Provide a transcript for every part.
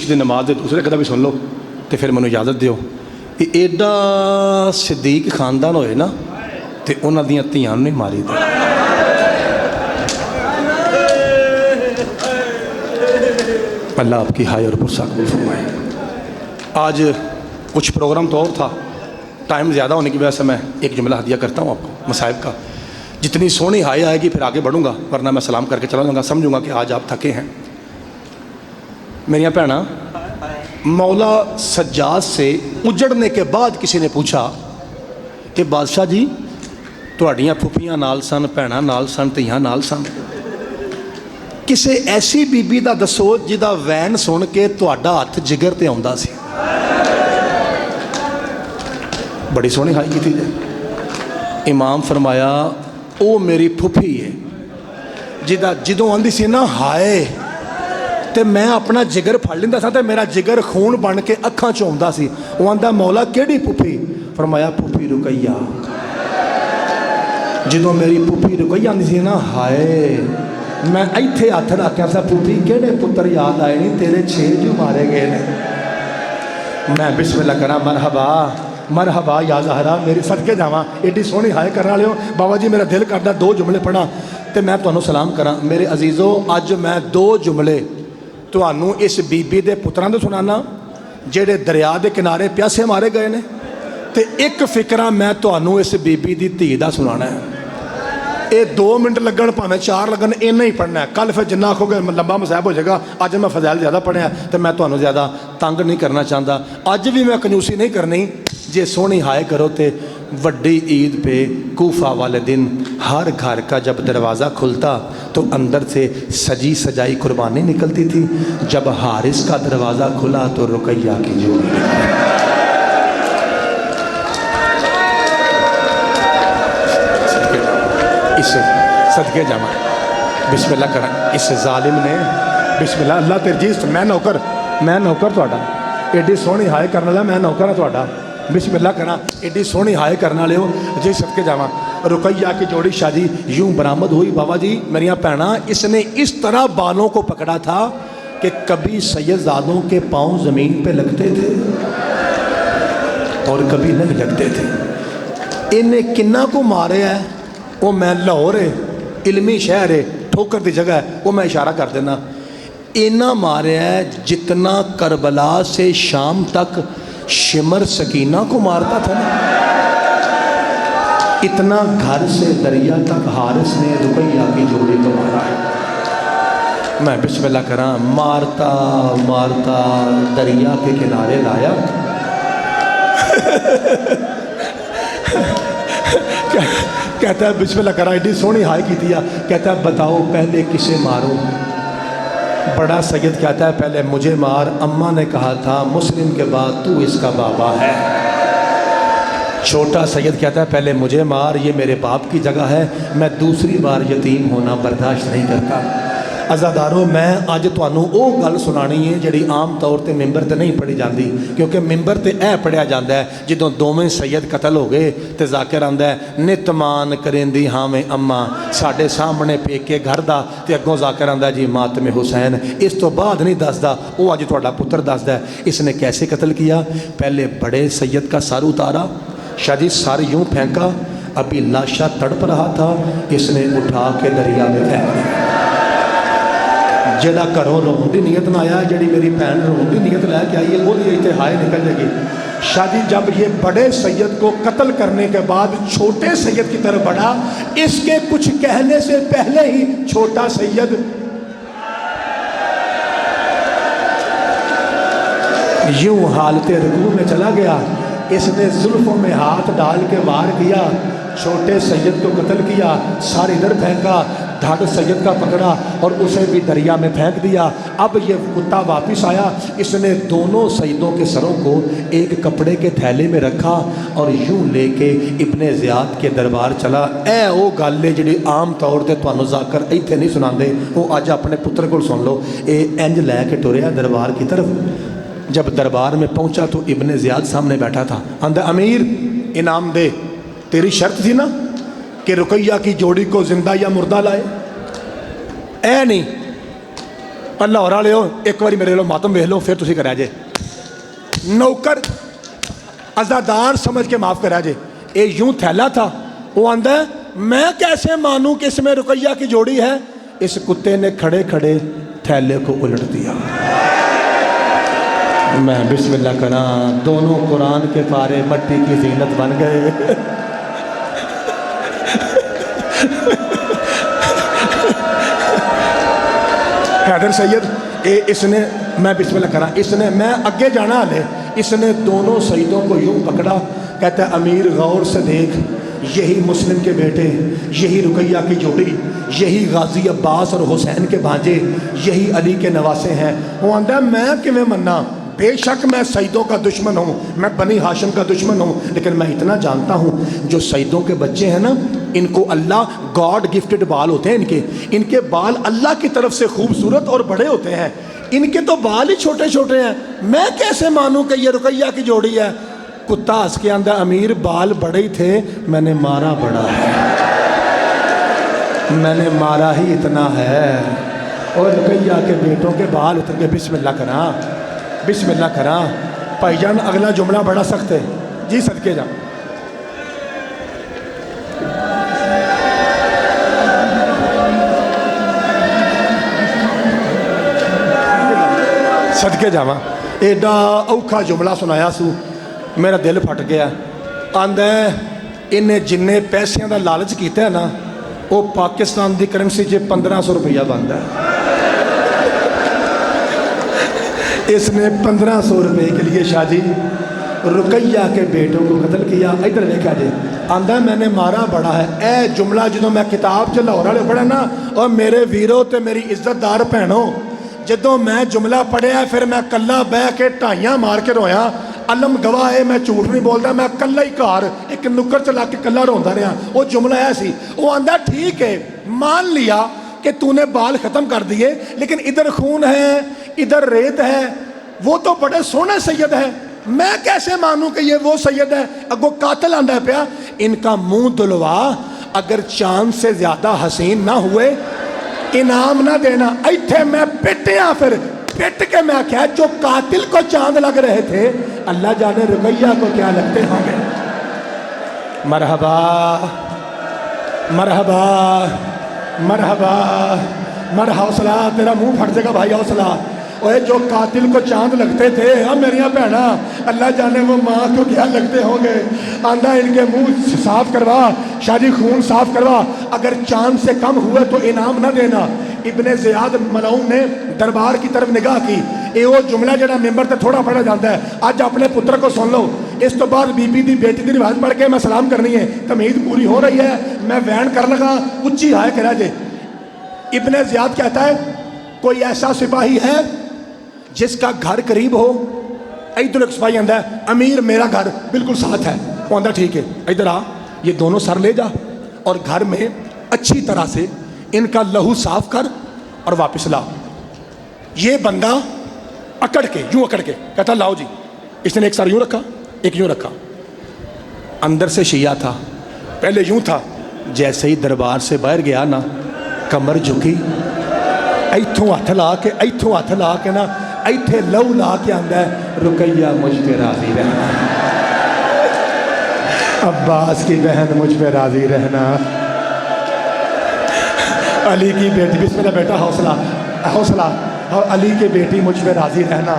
इश्क की नमाज के दूसरे कदा भी सुन लो तो फिर मैनू इजाजत दिओ कि एडा सदीक खानदान होए ना तो उन्हां दियां धीआं नहीं मारी दे। अल्लाह आपकी हाय और पुरसा कबूल फरमाए। आज कुछ प्रोग्राम तो और था, टाइम ज़्यादा होने की वजह से मैं एक जुमला हदिया करता हूँ आपको मसाइब का। जितनी सोहनी हाय आएगी फिर आगे बढ़ूँगा, वरना मैं सलाम करके चला जाऊँगा, समझूँगा कि आज आप थके हैं। मेरियां भैनां, मौला सज्जाद से उजड़ने के बाद किसी ने पूछा कि बादशाह जी तुहाड़ियां फुफियां नाल सन, भैणां नाल सन, धीआं नाल सन, किसी ऐसी बीबी का दसो जिहदा वैन सुन के तुहाडा हथ जिगर ते आउंदा सी। बड़ी सोहनी हाई की थी। इमाम फरमाया वो मेरी फुफी है जिहदा जदों आंदी सी ना हाय तो मैं अपना जिगर फड़ लिंदा सा, तो मेरा जिगर खून बन के अखां चों आउंदा सी। वो आंदा मौला केड़ी फुफी? फरमाया फुफी रुकैया। जदों मेरी फुफी रुकैया आंदी सी ना हाय, मैं इत्थे हथ रखिया सा फुफी केड़े पुत्र याद आए नहीं तेरे 6 जो मारे गए ने। मैं बिस्मिल्लाह करा मरहबा मरहबा या ज़हरा, मेरी सदके जावां एडी सोहनी हाय करने वाले हो। बाबा जी मेरा दिल करदा 2 जुमले पढ़ा तो मैं तुहानू सलाम करा। मेरे अजीज़ो अज मैं 2 जुमले तुहानू इस बीबी दे पुत्रां दे सुनाना जेड़े दरिया के किनारे प्यासे मारे गए ने, ते एक फिक्रा मैं तुहानू इस बीबी दी धी दा सुनाना है। ये 2 मिनट लगन भावें 4 लगन, इन्ना ही पढ़ना है। कल फिर जिन्ना आखोगे लंबा मसाहब हो जाएगा। अज मैं फजैल ज़्यादा पढ़िया तो मैं तुहानू ज़्यादा तंग नहीं करना चाहता। अज भी मैं कंजूसी नहीं करनी। जे सोहनी हाय करो तो वड्डी ईद पे कूफा वाले दिन हर घर का जब दरवाज़ा खुलता तो अंदर से सजी सजाई कुर्बानी निकलती थी। जब हारिस का दरवाज़ा खुला तो रुकैया की जोड़ी इस सदके जामा बिस्मिल्लाह करा। इस जालिम ने बिस्मिल्लाह अल्लाह तेरी मैं नौकर तुहाडा एडी सोहनी हाय करने वाला, मैं नौकर हाँ तुहाडा। बिस्मिल्लाह करा एडी सोहनी हाय करने वाले हो जी सदके जावा। रुकैया की जोड़ी शादी यूं बरामद हुई। बाबा जी मेरियां भैणां, इसने इस तरह बालों को पकड़ा था कि कभी सैयदजादों के पाँव ज़मीन पे लगते थे और कभी नहीं लगते थे। इन्हें किन्ना को मारे है वो मैं लाहौर है, इलमी शहर है, ठोकर की जगह है, वो मैं इशारा कर देना। इन्ना मारे है जितना करबला से शाम तक शिमर सकीना को मारता था ना, इतना घर से दरिया तक हारिस ने रुकैया की जोड़ी को मारा है। मैं बिस्मिल्लाह करा। मारता मारता दरिया के किनारे लाया कहता है बिस्मिल्लाह करा एडी सोहनी हाय की दिया। कहता है बताओ पहले किसे मारो? बड़ा सैयद कहता है पहले मुझे मार। अम्मा ने कहा था मुस्लिम के बाद तू इसका बाबा है। छोटा सैयद कहता है पहले मुझे मार, ये मेरे बाप की जगह है, मैं दूसरी बार यतीम होना बर्दाश्त नहीं करता। अज़ादारो मैं अज तुहानू वो गल सुनानी है जिहड़ी आम तौर पर मिंबर ते नहीं पढ़ी जाती, क्योंकि मिंबर ते यह पढ़िया जाता है जदों दोवें सैयद कतल हो गए तो जाकिर आंदा है नितमान करेंदी हाँ में अम्मा साडे सामने पेके घर दा, ते अगों जाकिर आंदा जी मातमे हुसैन। इस तो बाद नहीं दसदा, वो अज तुहाडा पुत्र दसदा है इसने कैसे कत्ल किया। पहले बड़े सैयद का सर उतारा, शादी सर यूं फेंका, अभी लाशा तड़प रहा था, इसने उठा के दरिया में फेंक दिया। जेड़ा घरों रोन की नीयत ना आया, जी मेरी भैन रोन की नीयत लैके आई है, वो इतने हाय निकल जाएगी। शादी जब ये बड़े सैयद को कत्ल करने के बाद छोटे सैयद की तरफ बढ़ा, इसके कुछ कहने से पहले ही छोटा सैयद यूं हालते रुकू में चला गया। इसने जुल्फों में हाथ डाल के वार किया, छोटे सैयद को कत्ल किया, सार इधर फेंका, धड़ सैयद का पकड़ा और उसे भी दरिया में फेंक दिया। अब ये कुत्ता वापस आया, इसने दोनों सैयदों के सरों को एक कपड़े के थैले में रखा और यूं लेके इब्ने ज़ियाद के दरबार चला। ए वो गल है जी आम तौर पर तुहानू जाकर इत्थे नहीं सुनाते, वो अज अपने पुत्र को सुन लो। ये इंज लैके टुरिया दरबार की तरफ। जब दरबार में पहुंचा तो इब्ने ज़ियाद सामने बैठा था। आंदा अमीर इनाम दे, तेरी शर्त थी ना कि रुकैया की जोड़ी को जिंदा या मुर्दा लाए। ऐ नहीं लाहौर वाले हो एक बार मेरे लो मातम वेख लो फिर तुम करा जे नौकर अजादार समझ के माफ़ करा जे। ये यूं थैला था, वो आंदा मैं कैसे मानूं कि इसमें रुकैया की जोड़ी है। इस कुत्ते ने खड़े खड़े थैले को उलट दिया। मैं बिस्मिल्लाह करा, दोनों कुरान के पारे मट्टी की जीनत बन गए। हैदर सैयद इसने, मैं बिस्मिल्लाह करा, इसने, मैं अगे जाना हले, इसने दोनों सईदों को यूं पकड़ा, कहता है अमीर गौर से देख, यही मुस्लिम के बेटे, यही रुकैया की जोड़ी, यही गाजी अब्बास और हुसैन के भांजे, यही अली के नवासे हैं। वो आंदा मैं किवें मन्ना, बेशक मैं सईदों का दुश्मन हूँ, मैं बनी हाशिम का दुश्मन हूँ, लेकिन मैं इतना जानता हूँ जो सईदों के बच्चे हैं ना, इनको अल्लाह गॉड गिफ्टेड बाल होते हैं, इनके बाल अल्लाह की तरफ से खूबसूरत और बड़े होते हैं, इनके तो बाल ही छोटे छोटे हैं। मैं कैसे मानूं कि ये रुकैया की जोड़ी है। कुत्ता हंस के आंदा अमीर बाल बड़े ही थे, मैंने मारा बड़ा है, मैंने मारा ही इतना है। और रुकैया के बेटों के बाल उतर के बिस्मिल्लाह करा, बिस्मिल्लाह करा। भाईजान अगला जुमला बड़ा सख्त है जी, सदके जा। सदके जावा, एडा औखा जुमला सुनाया सू, मेरा दिल फट गया। आंदा इन्हें जिन्ने पैसों का लालच किया ना, वो पाकिस्तान की करंसी च 1500 रुपया बनता है। इसने 1500 रुपये के लिए शाह जी रुकैया के बेटों को कत्ल किया। इधर देखा जी, आंदा मैंने मारा बड़ा है। ए जुमला जो मैं किताब च लाहौर वाले पढ़ा ना, और मेरे वीरों ते मेरी इज्जतदार भैनों, जदों मैं जुमला पढ़िया फिर मैं कला बह के ढाइयां मार के रोया। अलम गवाह है, मैं झूठ नहीं बोलता, मैं कला ही घर एक नुक्कड़ च ला के कला रोंदा रहा। वो जुमला है सी, वो आंदा ठीक है मान लिया कि तूने बाल खत्म कर दिए, लेकिन इधर खून है इधर रेत है, वो तो बड़े सोहने सैयद है, मैं कैसे मानूं कि ये वो सैयद है। अगो कातिल आंदा पिया, इनका मुंह धुलवा, अगर चांद से ज्यादा हसीन ना हुए इनाम ना देना। इत्थे मैं पिटिया, फिर पिट के मैं क्या, जो कातिल को चांद लग रहे थे अल्लाह जाने रुकैया को क्या लगते होंगे। मरहबा मरहबा मरहबा मर, हौसला, तेरा मुंह फट जाएगा भाई, हौसला। ओए जो कातिल को चांद लगते थे, हाँ मेरिया भैना, अल्लाह जाने वो माँ को क्या लगते होंगे। आंदा इनके मुंह साफ करवा, शादी खून साफ करवा, अगर चांद से कम हुए तो इनाम ना देना। इब्ने ज़ियाद मलऊन ने दरबार की तरफ निगाह की। ये वो जुमला जरा मेंबर से थोड़ा पढ़ा जाता है, अज अपने पुत्र को सुन लो। इस तो बाद बीबी दी बेटी की रिवाज पढ़ के मैं सलाम करनी है, तमीज़ पूरी हो रही है, मैं वैन कर लगा, उच्ची हाय करा जे। इब्ने ज़ियाद कहता है कोई ऐसा सिपाही है जिसका घर करीब हो। इधर एक सिपाही आंदा है, अमीर मेरा घर बिल्कुल साथ है। वो आंदा ठीक है, इधर आ, ये दोनों सर ले जा और घर में अच्छी तरह से इनका लहू साफ कर और वापस ला। ये बंदा अकड़ के, यूं अकड़ के कहता लाओ जी। इसने एक सर यूं रखा, एक यूं रखा, अंदर से शिया था, पहले यूं था, जैसे ही दरबार से बाहर गया ना, कमर झुकी, इथों हथ ला के, इथों हथ ला के ना, इथे लहू ला के आंदा है रुकैया मुझ पे राजी रहना, अब्बास की बहन मुझ पे राजी रहना, अली की बेटी, बिस्मिल्लाह बेटा हौसला हौसला, और अली की बेटी मुझ पे राजी रहना।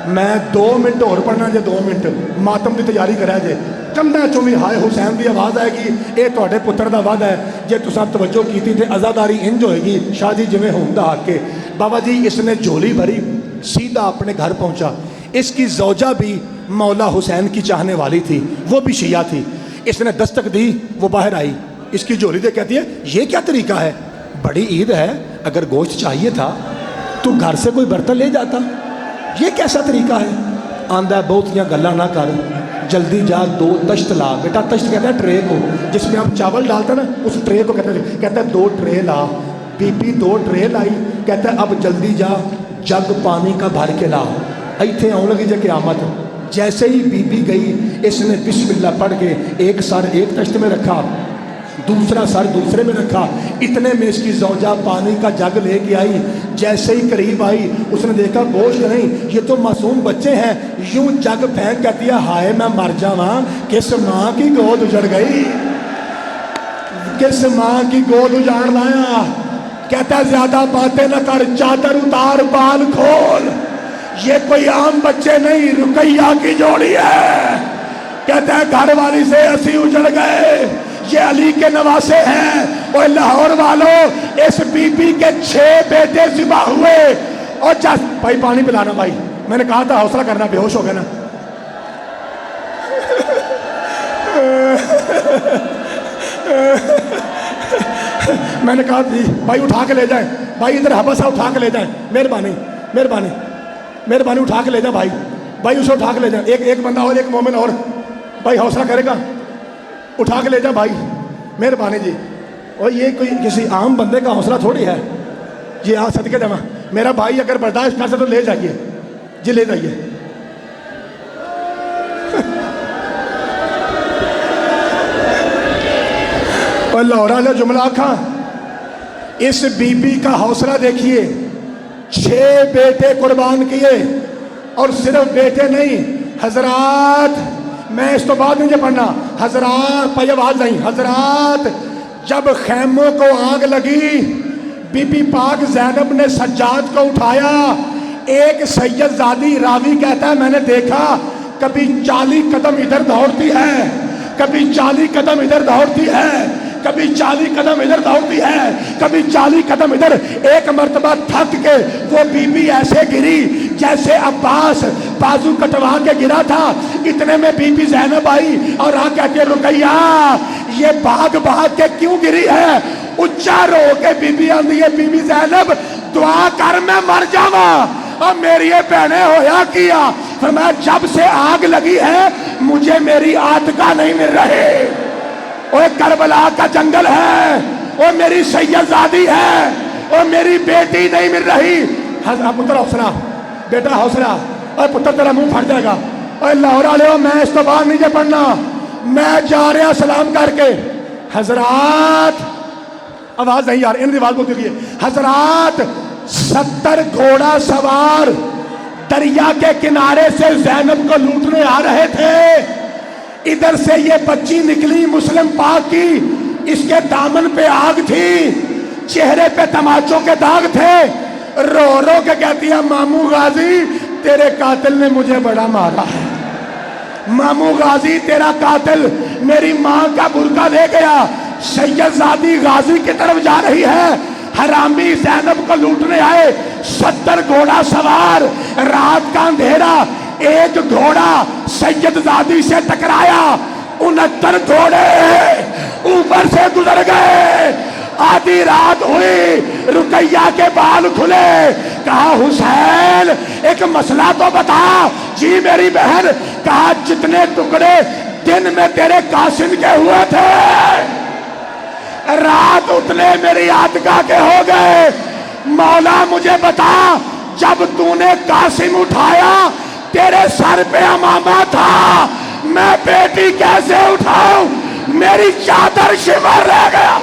मैं 2 मिनट और पढ़ना जे, 2 मिनट मातम की तैयारी करा जे। कंधा चों भी हाय हुसैन की आवाज़ आएगी, ये तुहाडे पुत्र का वादा है, जे तुसां तवज्जो की थी आज़ादारी इंज होएगी शाह जी जिवें हुंदा आके। बाबा जी इसने झोली भरी, सीधा अपने घर पहुंचा। इसकी जौजा भी मौला हुसैन की चाहने वाली थी, वो भी शिया थी। इसने दस्तक दी, वो बाहर आई, इसकी झोली दे कहती है ये क्या तरीका है, बड़ी ईद है, अगर गोश्त चाहिए था तो घर से कोई बर्तन ले जाता, ये कैसा तरीका है। आंदा बहुतियाँ गल्ला ना कर, जल्दी जा 2 तश्त ला। बेटा तश्त कहता है ट्रे को, जिसमें आप चावल डालते ना, उस ट्रे को कहता है 2 ट्रे ला। बीबी 2 ट्रे लाई, कहता है अब जल्दी जा जग पानी का भर के ला, इत्थे आने लगी जे क़यामत। जैसे ही बीबी गई, इसने बिस्मिल्लाह पढ़ के एक सर एक तश्त में रखा, दूसरा सर दूसरे में रखा। इतने में इसकी zauja पानी का जग लेके आई। जैसे ही करीब आई उसने देखा गोश्त नहीं, ये तो मासूम बच्चे हैं। यूं जग फेंक कहती है हाय मैं मर जावा, किस माँ की गोद उजड़ गई, किस माँ की गोद उजाड़ लाया। कहता है ज्यादा बातें न कर, चादर उतार बाल खोल, ये कोई आम बच्चे नहीं रुकैया की जोड़ी है। कहता है घर वाली से असी उजड़ गए, ये अली के नवासे हैं। और लाहौर वालों, इस बीबी के 6 बेटे ज़िबा हुए। और भाई पानी पिलाना भाई, मैंने कहा था हौसला करना, बेहोश हो गया ना। मैंने कहा थी भाई उठा के ले जाए, भाई इधर हबसा उठा के ले जाए, मेहरबानी मेहरबानी मेहरबानी उठा के ले जाए भाई, भाई उसे उठा के ले जाए। एक बंदा और, एक मोमिन और भाई हौसला करेगा, उठा के ले जाए भाई, मेहरबानी जी। और ये कोई किसी आम बंदे का हौसला थोड़ी है जी। हाँ सदके जमा, मेरा भाई अगर बर्दाश्त कर सकते तो ले जाइए जी, ले जाइए। और लाहौरा ने जुमला आखा, इस बीबी का हौसला देखिए, 6 बेटे कुर्बान किए। और सिर्फ बेटे नहीं हजरात, मैं इस तो बाद नहीं पढ़ना, हजरात भाई आवाज नहीं, हजरात जब खैमों को आग लगी, बीबी पाक ज़ैनब ने सज्जाद को उठाया। एक सैयदजादी रावी कहता है मैंने देखा कभी 40 कदम इधर दौड़ती है, कभी 40 कदम इधर दौड़ती है, कभी 40 कदम इधर दौड़ती है, कभी 40 कदम इधर। एक मर्तबा थक के वो बीबी ऐसे गिरी जैसे अब्बास बाजू कटवा के गिरा था। इतने में बीबी ज़ैनब आई और आ कहती है रुकैया ये भाग भाग के क्यों गिरी है। उच्चा रो के बीबी आंदी है, बीबी ज़ैनब दुआ कर मैं मर जावा। और मेरी बहने होया किया, फरमाया जब से आग लगी है मुझे मेरी आतका नहीं मिल रही। और करबला का जंगल है, और मेरी सैयदजादी है, और मेरी बेटी नहीं मिल रही। पुत्र हौसला, बेटा हौसला, और पुत्र तेरा मुंह फट जाएगा। और लाहौर वाले मैं इस तो बाहर नहीं पढ़ना, मैं जा रहा सलाम करके। हजरात आवाज नहीं यार, इन आवाज बोलती है। हजरात 70 घोड़ा सवार दरिया के किनारे से ज़ैनब को लूटने आ रहे थे। इधर से ये बच्ची निकली मुस्लिम पाक की, इसके दामन पे आग थी, चेहरे पे तमाचों के दाग थे। रो रो के कहती है मामू गाजी तेरे कातिल ने मुझे बड़ा मारा है, मामू गाजी तेरा कातिल मेरी माँ का बुर्का ले गया। सैयदजादी गाजी की तरफ जा रही है, हरामी ज़ैनब को लूटने आए। 70 घोड़ा सवार, रात का अंधेरा, एक घोड़ा सैयदजादी से टकराया, 69 घोड़े ऊपर से गुजर गए। आधी रात हुई, रुकैया के बाल खुले, कहा हुसैन एक मसला तो बता। जी मेरी बहन, कहा जितने टुकड़े दिन में तेरे कासिम के हुए थे रात उतने मेरी आतका के हो गए। मौला मुझे बता जब तूने कासिम उठाया तेरे सर पे अमामा था, मैं बेटी कैसे उठाऊं, मेरी चादर शिमर रह गया।